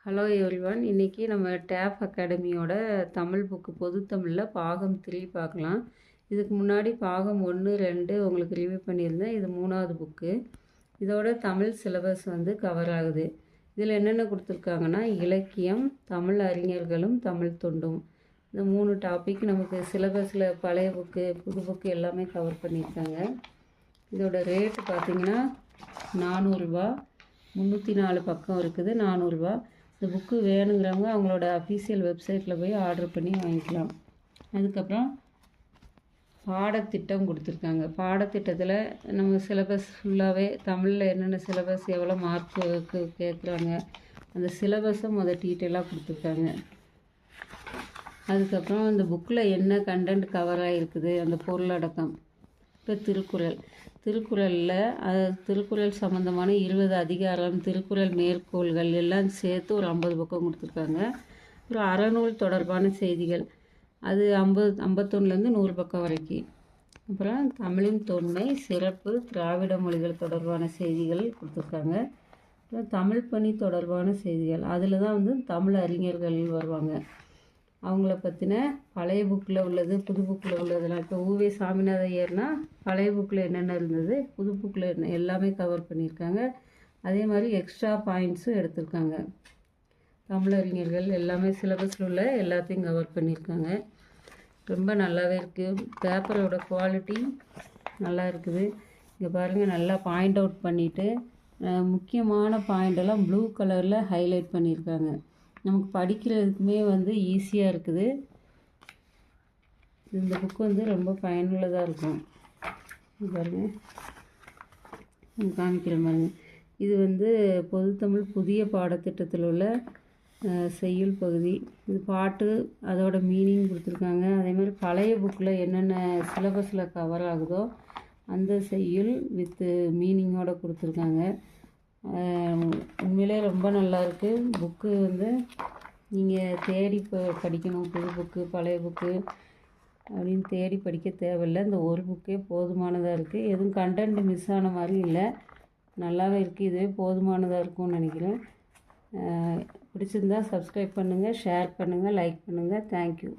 Hello everyone. இன்றைக்கி நம்ம tape அகாடமியோட Tamil book பொது தமிழில் பாகம் 3 பார்க்கலாம். இதுக்கு முன்னாடி பாகம் 1, 2 உங்களுக்கு ரிவ்யூ பண்ணியிருந்தேன். இது 3வது புக்கு. இதோட தமிழ் சிலபஸ் கவர் ஆகுது. இதில் என்னென்ன கொடுத்துருக்காங்கன்னா, இலக்கியம், தமிழ் அறிஞர்களும் தமிழ் தொண்டும், இந்த 3 டாபிக் நமக்கு சிலபஸில் பழைய புக்கு புது புக்கு எல்லாமே கவர் பண்ணியிருக்காங்க. இதோட ரேட்டு பார்த்திங்கன்னா 400 ரூபா. 304 பக்கம் இருக்குது. 400 ரூபா. இந்த புக்கு வேணுங்கிறவங்க அவங்களோட அஃபீஷியல் வெப்சைட்டில் போய் ஆர்டர் பண்ணி வாங்கிக்கலாம். அதுக்கப்புறம் பாடத்திட்டம் கொடுத்துருக்காங்க. பாடத்திட்டத்தில் நம்ம சிலபஸ் ஃபுல்லாகவே தமிழில் என்னென்ன சிலபஸ் எவ்வளோ மார்க்கு கேட்குறாங்க அந்த சிலபஸை டீட்டெயிலாக கொடுத்துருக்காங்க. அதுக்கப்புறம் இந்த புக்கில் என்ன கண்டென்ட் கவர் ஆகிருக்குது அந்த பொருளடக்கம். இப்போ திருக்குறளில் திருக்குறள் சம்மந்தமான 20 அதிகாரம், திருக்குறள் மேற்கோள்கள் எல்லாம் சேர்த்து ஒரு 50 பக்கம் கொடுத்துருக்காங்க. ஒரு அறநூல் தொடர்பான செய்திகள் அது 51லேருந்து 100 பக்கம் வரைக்கும். அப்புறம் தமிழின் தொன்மை, சிறப்பு, திராவிட மொழிகள் தொடர்பான செய்திகள் கொடுத்துருக்காங்க. அப்புறம் தமிழ் பணி தொடர்பான செய்திகள் அதில் தான் தமிழ் அறிஞர்கள் வருவாங்க. அவங்கள பற்றின பழைய புக்கில் உள்ளது, புது புக்கில் உள்ளதெல்லாம். இப்போ ஊவே சாமிநாத ஐயர்னா பழைய புக்கில் என்னென்ன இருந்தது, புது புக்கில் என்ன எல்லாமே கவர் பண்ணியிருக்காங்க. அதே மாதிரி எக்ஸ்ட்ரா பாயிண்ட்ஸும் எடுத்திருக்காங்க. தமிழறிஞர்கள் எல்லாமே சிலபஸில் உள்ள எல்லாத்தையும் கவர் பண்ணியிருக்காங்க. ரொம்ப நல்லாவே இருக்குது. பேப்பரோட குவாலிட்டி நல்லா இருக்குது. இங்கே பாருங்கள், நல்லா பாயிண்ட் அவுட் பண்ணிவிட்டு முக்கியமான பாயிண்டெல்லாம் ப்ளூ கலரில் ஹைலைட் பண்ணியிருக்காங்க. நமக்கு படிக்கிறதுக்குமே ஈஸியாக இருக்குது. இந்த புக்கு ரொம்ப பயனுள்ளதாக இருக்கும். பாருங்கள், காமிக்கிற மாதிரி. இது பொதுத்தமிழ் புதிய பாடத்திட்டத்தில் உள்ள செய்யுள் பகுதி. இது பாட்டு, அதோட மீனிங் கொடுத்துருக்காங்க. அதே மாதிரி பழைய புக்கில் என்னென்ன சிலபஸில் கவர் ஆகுதோ அந்த செய்யுள் வித்து மீனிங்கோடு கொடுத்துருக்காங்க. உண்மையிலே ரொம்ப நல்லாயிருக்கு புக்கு. நீங்கள் தேடி படிக்கணும், புது புக்கு பழைய புக்கு அப்படின்னு தேடி படிக்க தேவையில்லை. இந்த ஒரு புக்கே போதுமானதாக இருக்குது. எதுவும் கண்டென்ட் மிஸ் ஆன மாதிரி இல்லை, நல்லாவே இருக்குது. இதுவே போதுமானதாக இருக்கும்னு நினைக்கிறேன். பிடிச்சிருந்தா சப்ஸ்கிரைப் பண்ணுங்கள், ஷேர் பண்ணுங்கள், லைக் பண்ணுங்கள். தேங்க்யூ.